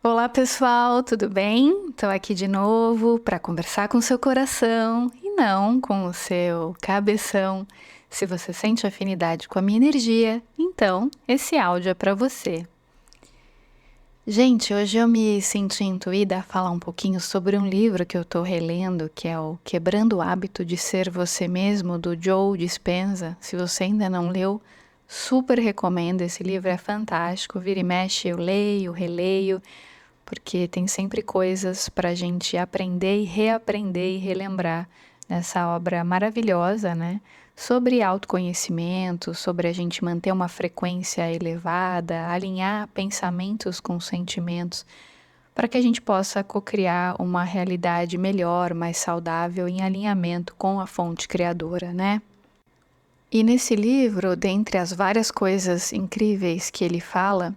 Olá pessoal, tudo bem? Estou aqui de novo para conversar com seu coração e não com o seu cabeção. Se você sente afinidade com a minha energia, então esse áudio é para você. Gente, hoje eu me senti intuída a falar um pouquinho sobre um livro que eu estou relendo, que é o Quebrando o Hábito de Ser Você Mesmo, do Joe Dispenza. Se você ainda não leu, super recomendo. Esse livro é fantástico. Vira e mexe, eu leio, releio, porque tem sempre coisas para a gente aprender e relembrar nessa obra maravilhosa, né? Sobre autoconhecimento, sobre a gente manter uma frequência elevada, alinhar pensamentos com sentimentos, para que a gente possa cocriar uma realidade melhor, mais saudável, em alinhamento com a fonte criadora, né? E nesse livro, dentre as várias coisas incríveis que ele fala,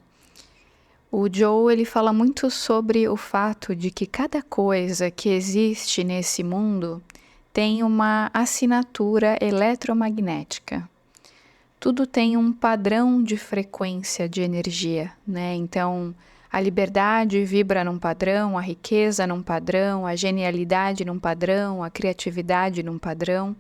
o Joe ele fala muito sobre o fato de que cada coisa que existe nesse mundo tem uma assinatura eletromagnética. Tudo tem um padrão de frequência de energia, né? Então, a liberdade vibra num padrão, a riqueza num padrão, a genialidade num padrão, a criatividade num padrão.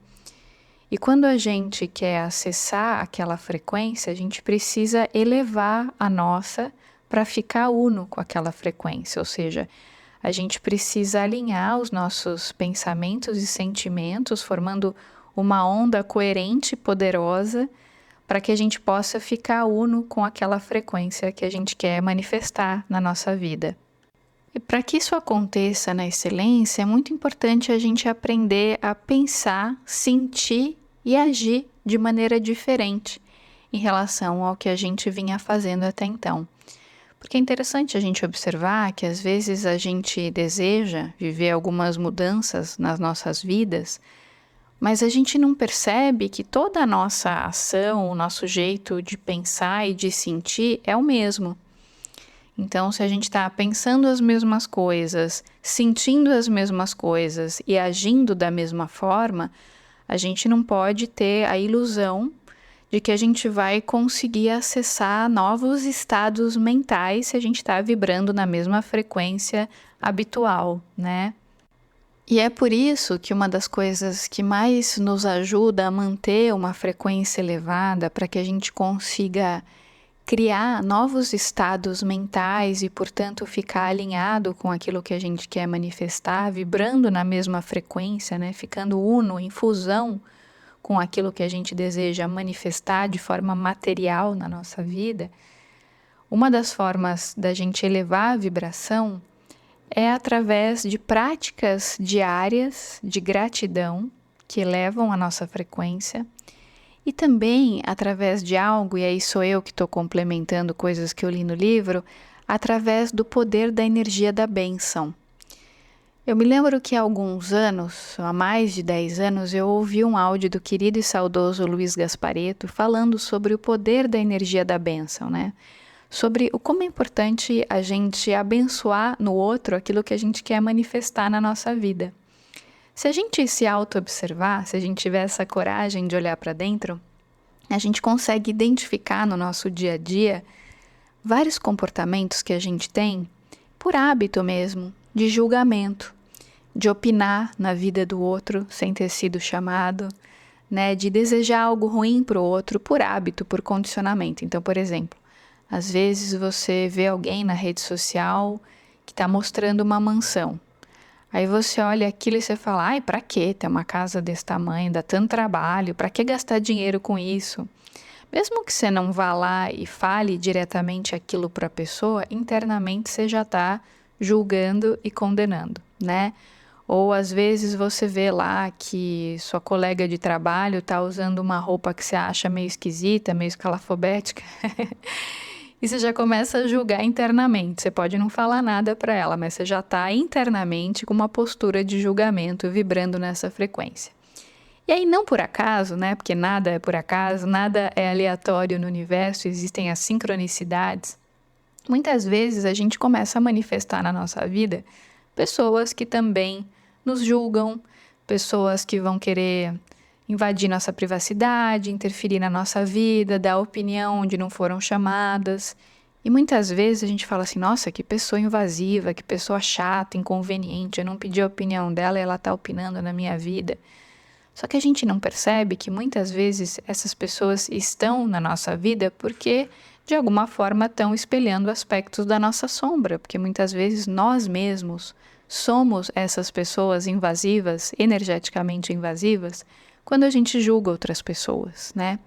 E quando a gente quer acessar aquela frequência, a gente precisa elevar a nossa para ficar uno com aquela frequência, ou seja, a gente precisa alinhar os nossos pensamentos e sentimentos, formando uma onda coerente e poderosa para que a gente possa ficar uno com aquela frequência que a gente quer manifestar na nossa vida. E para que isso aconteça na excelência, é muito importante a gente aprender a pensar, sentir e agir de maneira diferente em relação ao que a gente vinha fazendo até então. Porque é interessante a gente observar que às vezes a gente deseja viver algumas mudanças nas nossas vidas, mas a gente não percebe que toda a nossa ação, o nosso jeito de pensar e de sentir é o mesmo. Então, se a gente está pensando as mesmas coisas, sentindo as mesmas coisas e agindo da mesma forma, a gente não pode ter a ilusão de que a gente vai conseguir acessar novos estados mentais se a gente está vibrando na mesma frequência habitual, né? E é por isso que uma das coisas que mais nos ajuda a manter uma frequência elevada para que a gente consiga criar novos estados mentais e, portanto, ficar alinhado com aquilo que a gente quer manifestar, vibrando na mesma frequência, né? Ficando uno, em fusão com aquilo que a gente deseja manifestar de forma material na nossa vida. Uma das formas da gente elevar a vibração é através de práticas diárias de gratidão que elevam a nossa frequência. E também através de algo, e aí sou eu que estou complementando coisas que eu li no livro, através do poder da energia da bênção. Eu me lembro que há alguns anos, há mais de 10 anos, eu ouvi um áudio do querido e saudoso Luiz Gasparetto falando sobre o poder da energia da bênção, né? Sobre o como é importante a gente abençoar no outro aquilo que a gente quer manifestar na nossa vida. Se a gente se auto-observar, se a gente tiver essa coragem de olhar para dentro, a gente consegue identificar no nosso dia a dia vários comportamentos que a gente tem, por hábito mesmo, de julgamento, de opinar na vida do outro sem ter sido chamado, né, de desejar algo ruim para o outro por hábito, por condicionamento. Então, por exemplo, às vezes você vê alguém na rede social que está mostrando uma mansão. Aí você olha aquilo e você fala, ai, pra que ter uma casa desse tamanho, dá tanto trabalho, pra que gastar dinheiro com isso? Mesmo que você não vá lá e fale diretamente aquilo para a pessoa, internamente você já está julgando e condenando, né? Ou às vezes você vê lá que sua colega de trabalho está usando uma roupa que você acha meio esquisita, meio escalafobética. E você já começa a julgar internamente. Você pode não falar nada para ela, mas você já está internamente com uma postura de julgamento vibrando nessa frequência. E aí, não por acaso, né? Porque nada é por acaso, nada é aleatório no universo, existem as sincronicidades. Muitas vezes a gente começa a manifestar na nossa vida pessoas que também nos julgam, pessoas que vão querer invadir nossa privacidade, interferir na nossa vida, dar opinião onde não foram chamadas. E muitas vezes a gente fala assim, nossa, que pessoa invasiva, que pessoa chata, inconveniente, eu não pedi a opinião dela e ela está opinando na minha vida. Só que a gente não percebe que muitas vezes essas pessoas estão na nossa vida porque, de alguma forma, estão espelhando aspectos da nossa sombra, porque muitas vezes nós mesmos somos essas pessoas invasivas, energeticamente invasivas, quando a gente julga outras pessoas, né?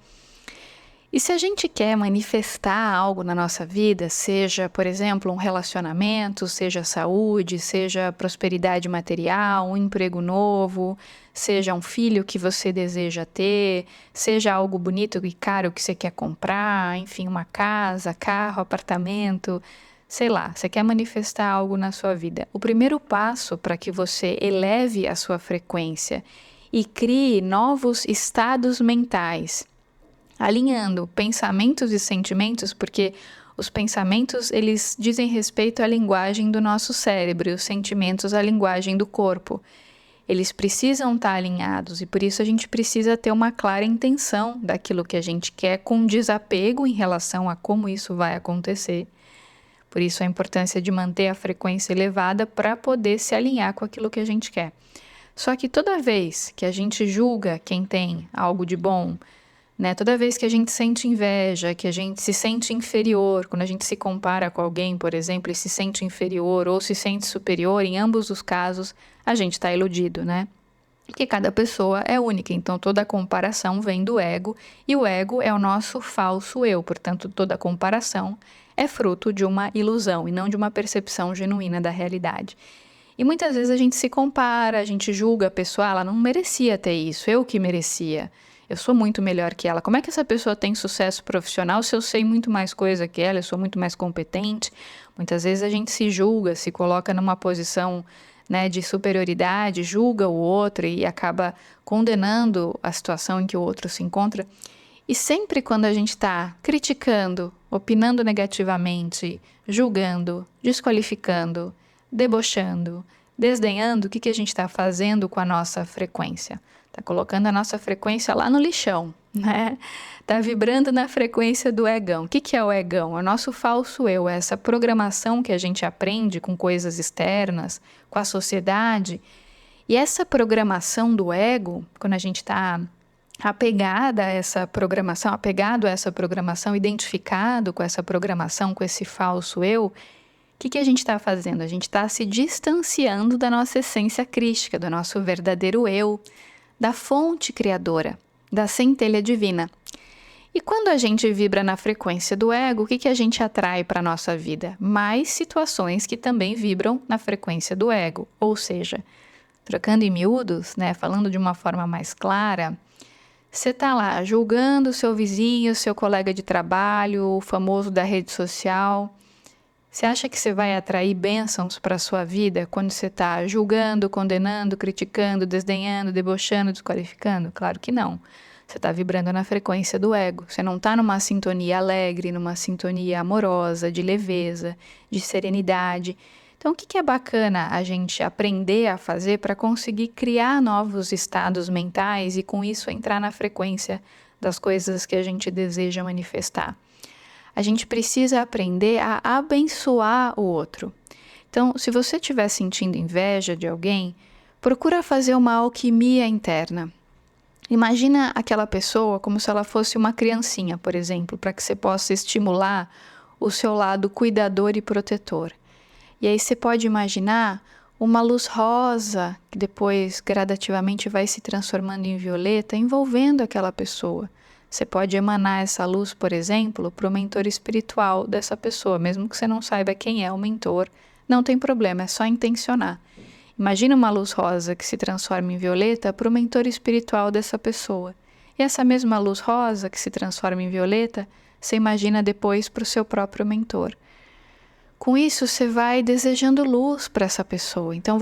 E se a gente quer manifestar algo na nossa vida, seja, por exemplo, um relacionamento, seja saúde, seja prosperidade material, um emprego novo, seja um filho que você deseja ter, seja algo bonito e caro que você quer comprar, enfim, uma casa, carro, apartamento, sei lá, você quer manifestar algo na sua vida. O primeiro passo para que você eleve a sua frequência e crie novos estados mentais, alinhando pensamentos e sentimentos, porque os pensamentos, eles dizem respeito à linguagem do nosso cérebro e os sentimentos à linguagem do corpo. Eles precisam estar alinhados e por isso a gente precisa ter uma clara intenção daquilo que a gente quer, com desapego em relação a como isso vai acontecer. Por isso a importância de manter a frequência elevada para poder se alinhar com aquilo que a gente quer. Só que toda vez que a gente julga quem tem algo de bom, né? Toda vez que a gente sente inveja, que a gente se sente inferior, quando a gente se compara com alguém, por exemplo, e se sente inferior ou se sente superior, em ambos os casos, a gente está iludido, né? Porque cada pessoa é única, então toda comparação vem do ego, e o ego é o nosso falso eu, portanto, toda comparação é fruto de uma ilusão e não de uma percepção genuína da realidade. E muitas vezes a gente se compara, a gente julga a pessoa, ela não merecia ter isso, eu que merecia. Eu sou muito melhor que ela. Como é que essa pessoa tem sucesso profissional se eu sei muito mais coisa que ela, eu sou muito mais competente? Muitas vezes a gente se julga, se coloca numa posição, né, de superioridade, julga o outro e acaba condenando a situação em que o outro se encontra. E sempre quando a gente está criticando, opinando negativamente, julgando, desqualificando, debochando, desdenhando, o que a gente está fazendo com a nossa frequência? Está colocando a nossa frequência lá no lixão, né? Está vibrando na frequência do egão. O que é o egão? É o nosso falso eu, é essa programação que a gente aprende com coisas externas, com a sociedade. E essa programação do ego, quando a gente está apegado a essa programação, identificado com essa programação, com esse falso eu, o que a gente está fazendo? A gente está se distanciando da nossa essência crística, do nosso verdadeiro eu, da fonte criadora, da centelha divina. E quando a gente vibra na frequência do ego, o que a gente atrai para a nossa vida? Mais situações que também vibram na frequência do ego. Ou seja, trocando em miúdos, né, falando de uma forma mais clara, você está lá julgando o seu vizinho, seu colega de trabalho, o famoso da rede social. Você acha que você vai atrair bênçãos para a sua vida quando você está julgando, condenando, criticando, desdenhando, debochando, desqualificando? Claro que não. Você está vibrando na frequência do ego. Você não está numa sintonia alegre, numa sintonia amorosa, de leveza, de serenidade. Então, o que é bacana a gente aprender a fazer para conseguir criar novos estados mentais e, com isso, entrar na frequência das coisas que a gente deseja manifestar? A gente precisa aprender a abençoar o outro. Então, se você estiver sentindo inveja de alguém, procura fazer uma alquimia interna. Imagina aquela pessoa como se ela fosse uma criancinha, por exemplo, para que você possa estimular o seu lado cuidador e protetor. E aí você pode imaginar uma luz rosa, que depois gradativamente vai se transformando em violeta, envolvendo aquela pessoa. Você pode emanar essa luz, por exemplo, para o mentor espiritual dessa pessoa, mesmo que você não saiba quem é o mentor, não tem problema, é só intencionar. Imagina uma luz rosa que se transforma em violeta para o mentor espiritual dessa pessoa. E essa mesma luz rosa que se transforma em violeta, você imagina depois para o seu próprio mentor. Com isso, você vai desejando luz para essa pessoa. Então,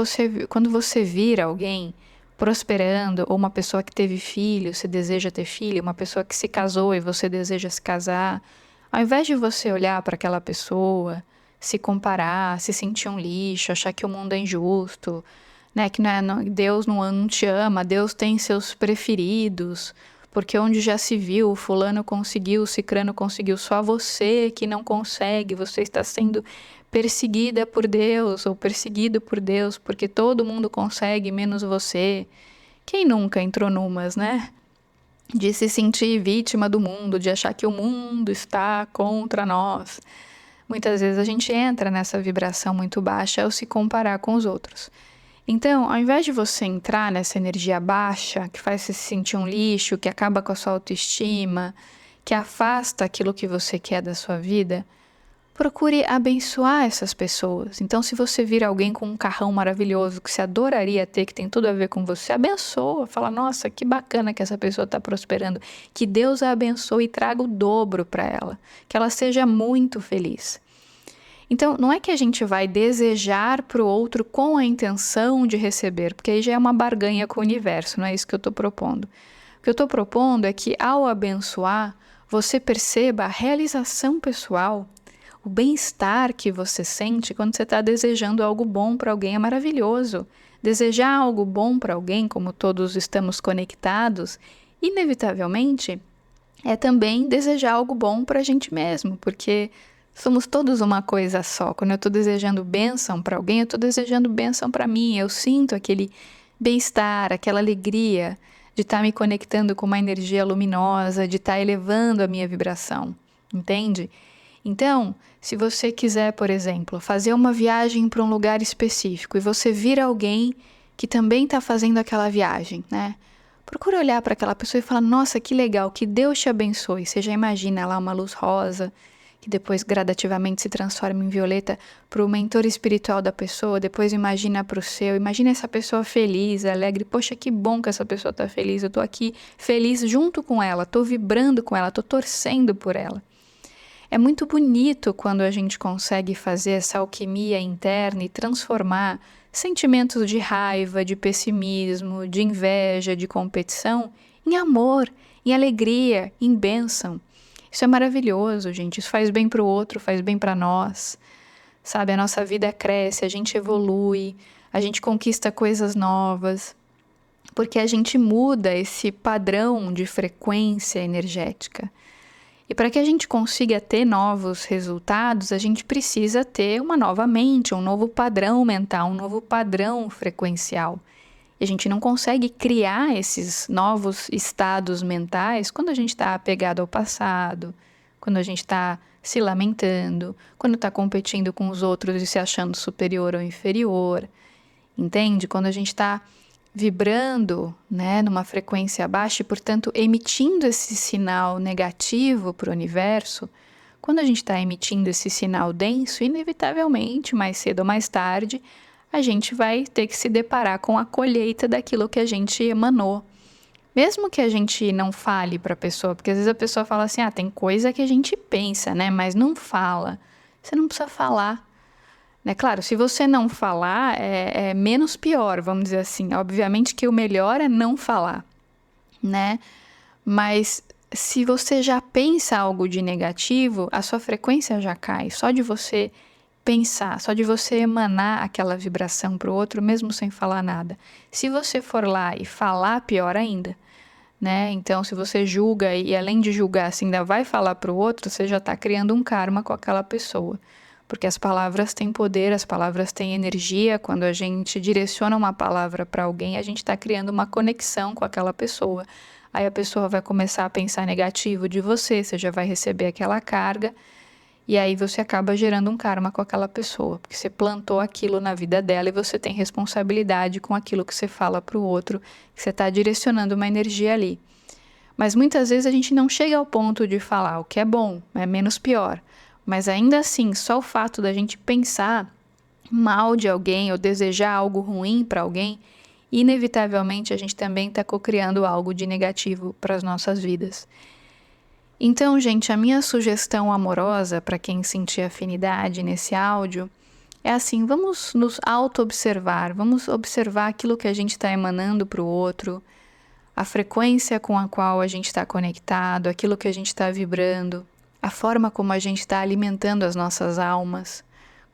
quando você vira alguém prosperando, ou uma pessoa que teve filho, você deseja ter filho, uma pessoa que se casou e você deseja se casar, ao invés de você olhar para aquela pessoa, se comparar, se sentir um lixo, achar que o mundo é injusto, né, que Deus não te ama, Deus tem seus preferidos, porque onde já se viu, o fulano conseguiu, o cicrano conseguiu, só você que não consegue, você está sendo perseguida por Deus ou perseguido por Deus, porque todo mundo consegue, menos você. Quem nunca entrou numas, né? De se sentir vítima do mundo, de achar que o mundo está contra nós. Muitas vezes a gente entra nessa vibração muito baixa ao se comparar com os outros. Então, ao invés de você entrar nessa energia baixa, que faz você se sentir um lixo, que acaba com a sua autoestima, que afasta aquilo que você quer da sua vida, procure abençoar essas pessoas. Então, se você vir alguém com um carrão maravilhoso que você adoraria ter, que tem tudo a ver com você, abençoa. Fala, nossa, que bacana que essa pessoa está prosperando. Que Deus a abençoe e traga o dobro para ela. Que ela seja muito feliz. Então, não é que a gente vai desejar para o outro com a intenção de receber, porque aí já é uma barganha com o universo, não é isso que eu estou propondo. O que eu estou propondo é que, ao abençoar, você perceba a realização pessoal, o bem-estar que você sente quando você está desejando algo bom para alguém é maravilhoso. Desejar algo bom para alguém, como todos estamos conectados, inevitavelmente, é também desejar algo bom para a gente mesmo, porque somos todos uma coisa só. Quando eu estou desejando bênção para alguém, eu estou desejando bênção para mim. Eu sinto aquele bem-estar, aquela alegria de estar me conectando com uma energia luminosa, de estar elevando a minha vibração, entende? Então, se você quiser, por exemplo, fazer uma viagem para um lugar específico e você vira alguém que também está fazendo aquela viagem, né? Procura olhar para aquela pessoa e falar, nossa, que legal, que Deus te abençoe. Você já imagina lá uma luz rosa, que depois gradativamente se transforma em violeta para o mentor espiritual da pessoa, depois imagina para o seu, imagina essa pessoa feliz, alegre, poxa, que bom que essa pessoa está feliz, eu estou aqui feliz junto com ela, estou vibrando com ela, estou torcendo por ela. É muito bonito quando a gente consegue fazer essa alquimia interna e transformar sentimentos de raiva, de pessimismo, de inveja, de competição em amor, em alegria, em bênção. Isso é maravilhoso, gente. Isso faz bem para o outro, faz bem para nós. Sabe, a nossa vida cresce, a gente evolui, a gente conquista coisas novas, porque a gente muda esse padrão de frequência energética. E para que a gente consiga ter novos resultados, a gente precisa ter uma nova mente, um novo padrão mental, um novo padrão frequencial. E a gente não consegue criar esses novos estados mentais quando a gente está apegado ao passado, quando a gente está se lamentando, quando está competindo com os outros e se achando superior ou inferior. Entende? Quando a gente está vibrando, né, numa frequência baixa e, portanto, emitindo esse sinal negativo para o universo, quando a gente está emitindo esse sinal denso, inevitavelmente, mais cedo ou mais tarde, a gente vai ter que se deparar com a colheita daquilo que a gente emanou. Mesmo que a gente não fale para a pessoa, porque às vezes a pessoa fala assim, tem coisa que a gente pensa, né, mas não fala. Você não precisa falar. Né? Claro, se você não falar, é menos pior, vamos dizer assim. Obviamente que o melhor é não falar, né? Mas se você já pensa algo de negativo, a sua frequência já cai. Só de você pensar, só de você emanar aquela vibração para o outro, mesmo sem falar nada. Se você for lá e falar, pior ainda, né? Então, se você julga e além de julgar, você ainda vai falar para o outro, você já está criando um karma com aquela pessoa. Porque as palavras têm poder, as palavras têm energia. Quando a gente direciona uma palavra para alguém, a gente está criando uma conexão com aquela pessoa. Aí a pessoa vai começar a pensar negativo de você, você já vai receber aquela carga, e aí você acaba gerando um karma com aquela pessoa, porque você plantou aquilo na vida dela e você tem responsabilidade com aquilo que você fala para o outro, que você está direcionando uma energia ali. Mas muitas vezes a gente não chega ao ponto de falar, o que é bom, é menos pior. Mas ainda assim, só o fato da gente pensar mal de alguém ou desejar algo ruim para alguém, inevitavelmente a gente também está cocriando algo de negativo para as nossas vidas. Então, gente, a minha sugestão amorosa para quem sentir afinidade nesse áudio é assim, vamos nos auto-observar, vamos observar aquilo que a gente está emanando para o outro, a frequência com a qual a gente está conectado, aquilo que a gente está vibrando, a forma como a gente está alimentando as nossas almas,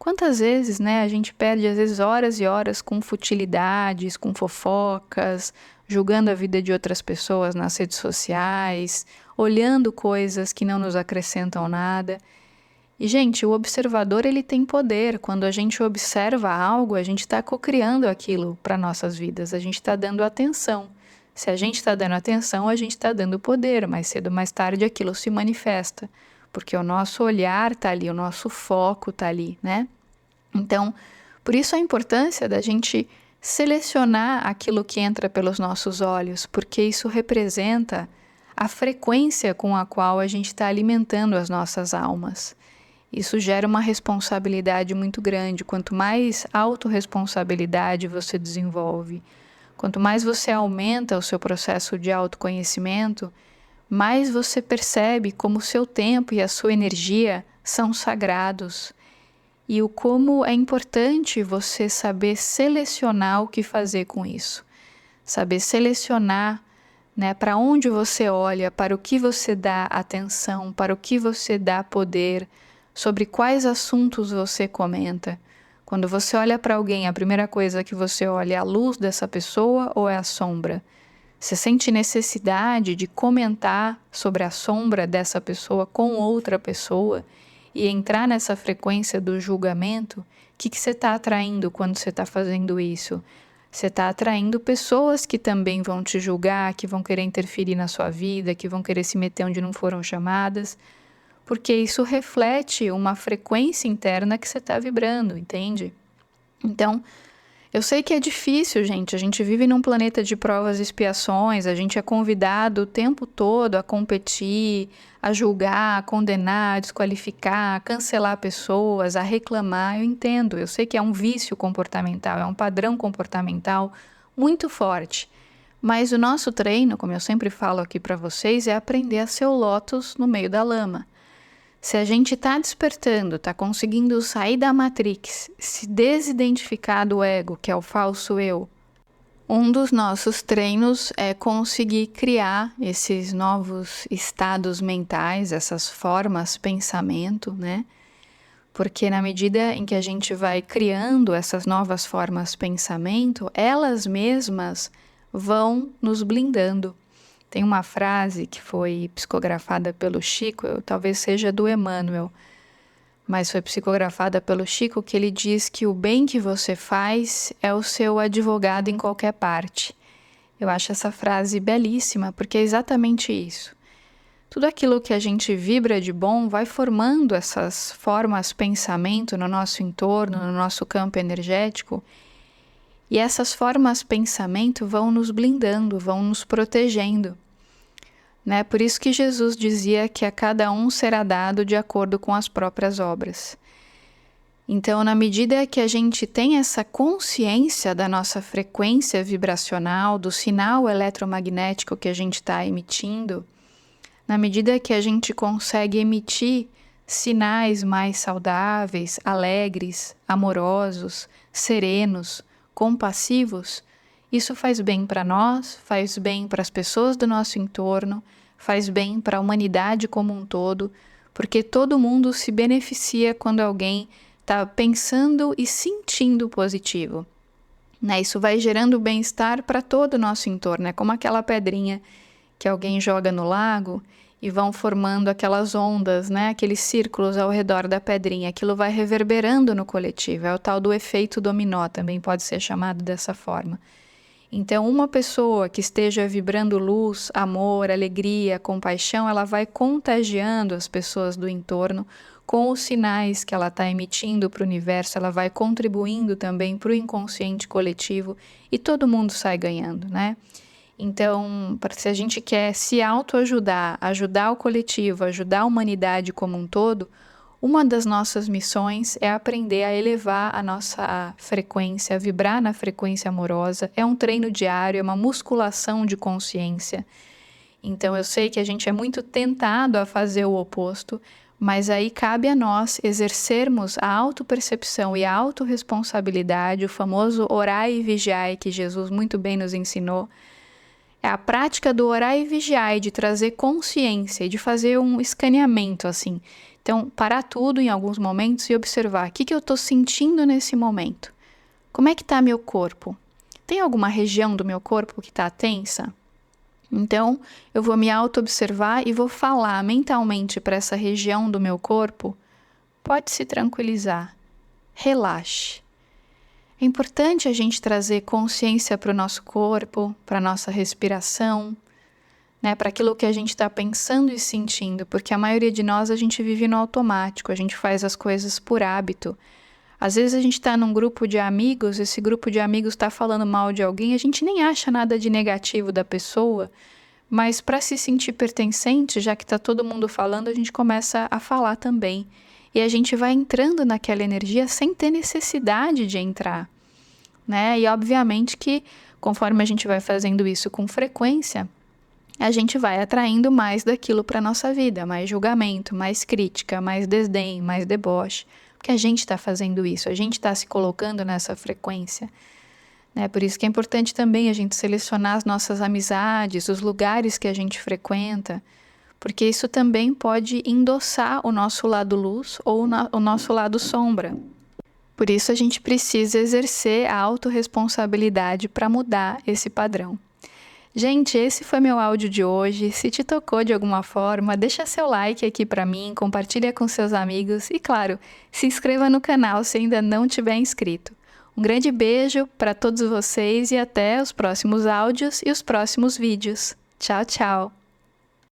Quantas vezes, né, a gente perde às vezes horas e horas com futilidades, com fofocas, julgando a vida de outras pessoas nas redes sociais, olhando coisas que não nos acrescentam nada. E, gente, o observador, ele tem poder. Quando a gente observa algo, a gente está cocriando aquilo para nossas vidas, a gente está dando atenção. Se a gente está dando atenção, a gente está dando poder. Mais cedo ou mais tarde aquilo se manifesta, porque o nosso olhar está ali, o nosso foco está ali, né? Então, por isso a importância da gente selecionar aquilo que entra pelos nossos olhos, porque isso representa a frequência com a qual a gente está alimentando as nossas almas. Isso gera uma responsabilidade muito grande. Quanto mais autorresponsabilidade você desenvolve, quanto mais você aumenta o seu processo de autoconhecimento, mais você percebe como o seu tempo e a sua energia são sagrados. E o como é importante você saber selecionar o que fazer com isso. Saber selecionar, né, para onde você olha, para o que você dá atenção, para o que você dá poder, sobre quais assuntos você comenta. Quando você olha para alguém, a primeira coisa que você olha é a luz dessa pessoa ou é a sombra? Você sente necessidade de comentar sobre a sombra dessa pessoa com outra pessoa e entrar nessa frequência do julgamento? O que você está atraindo quando você está fazendo isso? Você está atraindo pessoas que também vão te julgar, que vão querer interferir na sua vida, que vão querer se meter onde não foram chamadas, porque isso reflete uma frequência interna que você está vibrando, entende? Então, eu sei que é difícil, gente. A gente vive num planeta de provas e expiações, a gente é convidado o tempo todo a competir, a julgar, a condenar, a desqualificar, a cancelar pessoas, a reclamar. Eu entendo, eu sei que é um vício comportamental, é um padrão comportamental muito forte. Mas o nosso treino, como eu sempre falo aqui para vocês, é aprender a ser o lótus no meio da lama. Se a gente está despertando, está conseguindo sair da Matrix, se desidentificar do ego, que é o falso eu, um dos nossos treinos é conseguir criar esses novos estados mentais, essas formas pensamento, né? Porque na medida em que a gente vai criando essas novas formas pensamento, elas mesmas vão nos blindando. Tem uma frase que foi psicografada pelo Chico, talvez seja do Emmanuel, mas foi psicografada pelo Chico, que ele diz que o bem que você faz é o seu advogado em qualquer parte. Eu acho essa frase belíssima, porque é exatamente isso. Tudo aquilo que a gente vibra de bom vai formando essas formas pensamento no nosso entorno, no nosso campo energético, e essas formas pensamento vão nos blindando, vão nos protegendo. Né? Por isso que Jesus dizia que a cada um será dado de acordo com as próprias obras. Então, na medida que a gente tem essa consciência da nossa frequência vibracional, do sinal eletromagnético que a gente está emitindo, na medida que a gente consegue emitir sinais mais saudáveis, alegres, amorosos, serenos, compassivos, isso faz bem para nós, faz bem para as pessoas do nosso entorno, faz bem para a humanidade como um todo, porque todo mundo se beneficia quando alguém está pensando e sentindo positivo. Né? Isso vai gerando bem-estar para todo o nosso entorno, é como aquela pedrinha que alguém joga no lago e vão formando aquelas ondas, né? Aqueles círculos ao redor da pedrinha. Aquilo vai reverberando no coletivo. É o tal do efeito dominó, também pode ser chamado dessa forma. Então, uma pessoa que esteja vibrando luz, amor, alegria, compaixão, ela vai contagiando as pessoas do entorno com os sinais que ela está emitindo para o universo, ela vai contribuindo também para o inconsciente coletivo e todo mundo sai ganhando, né? Então, se a gente quer se autoajudar, ajudar o coletivo, ajudar a humanidade como um todo, uma das nossas missões é aprender a elevar a nossa frequência, a vibrar na frequência amorosa. É um treino diário, é uma musculação de consciência. Então, eu sei que a gente é muito tentado a fazer o oposto, mas aí cabe a nós exercermos a autopercepção e a autorresponsabilidade, o famoso orai e vigiai que Jesus muito bem nos ensinou. É a prática do orar e vigiar, de trazer consciência e de fazer um escaneamento, assim. Então, parar tudo em alguns momentos e observar o que eu estou sentindo nesse momento. Como é que está meu corpo? Tem alguma região do meu corpo que está tensa? Então, eu vou me auto-observar e vou falar mentalmente para essa região do meu corpo: pode se tranquilizar, relaxe. É importante a gente trazer consciência para o nosso corpo, para a nossa respiração, né, para aquilo que a gente está pensando e sentindo, porque a maioria de nós a gente vive no automático, a gente faz as coisas por hábito. Às vezes a gente está num grupo de amigos, esse grupo de amigos está falando mal de alguém, a gente nem acha nada de negativo da pessoa, mas para se sentir pertencente, já que está todo mundo falando, a gente começa a falar também. E a gente vai entrando naquela energia sem ter necessidade de entrar, né? E obviamente que conforme a gente vai fazendo isso com frequência, a gente vai atraindo mais daquilo para a nossa vida, mais julgamento, mais crítica, mais desdém, mais deboche, porque a gente está fazendo isso, a gente está se colocando nessa frequência, né? Por isso que é importante também a gente selecionar as nossas amizades, os lugares que a gente frequenta, porque isso também pode endossar o nosso lado luz ou o nosso lado sombra. Por isso a gente precisa exercer a autorresponsabilidade para mudar esse padrão. Gente, esse foi meu áudio de hoje. Se te tocou de alguma forma, deixa seu like aqui para mim, compartilha com seus amigos e, claro, se inscreva no canal se ainda não tiver inscrito. Um grande beijo para todos vocês e até os próximos áudios e os próximos vídeos. Tchau, tchau!